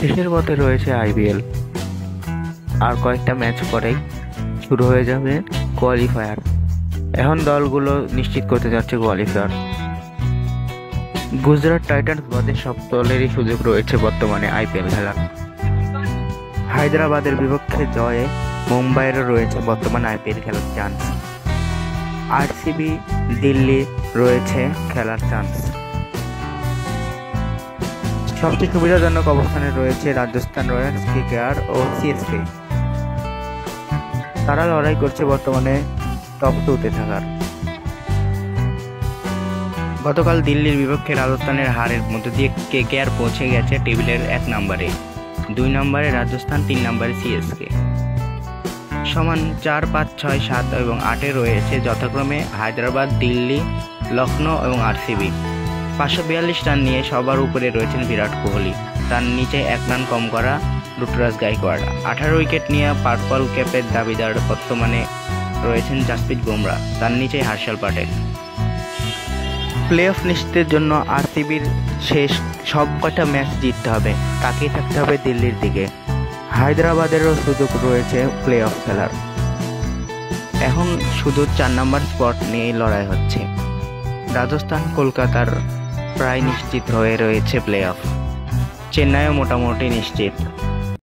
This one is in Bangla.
শেষের পথে রয়েছে আইপিএল। আর কয়েকটা ম্যাচ পরেই শুরু হয়ে যাবে কোয়ালিফায়ার। এখন দলগুলো নিশ্চিত করতে যাচ্ছে কোয়ালিফায়ার। গুজরাট টাইটান্স বাদে সব দলেরই সুযোগ রয়েছে বর্তমানে আইপিএল খেলার। হায়দ্রাবাদের বিপক্ষে জয়ে মুম্বাইয়েরও রয়েছে বর্তমানে আইপিএল খেলার চান্স। আরসিবি, দিল্লি রয়েছে খেলার চান্স। সবচেয়ে সুবিধাজনক অবস্থানে রয়েছে রাজস্থান রয়্যালস, কেকেআর ও সিএসকে। তারা লড়াই করছে বর্তমানে টপ 2-তে থাকার। গতকাল দিল্লির বিপক্ষে রাজস্থানের হারের মধ্য দিয়ে কেকেআর পৌঁছে গেছে টেবিলের 1 নম্বরে, 2 নম্বরে রাজস্থান, 3 নম্বরে সিএসকে। সমান 4, 5, 6, 7 এবং 8-এ রয়েছে যথাক্রমে হায়দ্রাবাদ, দিল্লি, লখনৌ এবং আরসিবি। 542 রান নিয়ে সবার উপরে রয়েছেন বিরাট কোহলি। তার নিচে 1 রান কম করা ঋতুরাজ গাইকোয়াড়। 18 উইকেট নিয়ে পার্পল ক্যাপের দাবিদার বর্তমানে রয়েছেন জাসপ্রীত বুমরা। তার নিচে হর্ষল প্যাটেল। প্লে অফ নিশ্চিতের জন্য আরসিবির শেষ সব কটা ম্যাচ জিততে হবে, তাকিয়ে থাকতে হবে দিল্লির দিকে। হায়দ্রাবাদেরও সুযোগ রয়েছে প্লে অফ খেলার। এখন শুধু 4 নম্বর স্পট নিয়ে লড়াই হচ্ছে। রাজস্থান, কলকাতার প্রায় নিশ্চিত হয়ে রয়েছে প্লে অফ। চেন্নাইও মোটামুটি নিশ্চিত।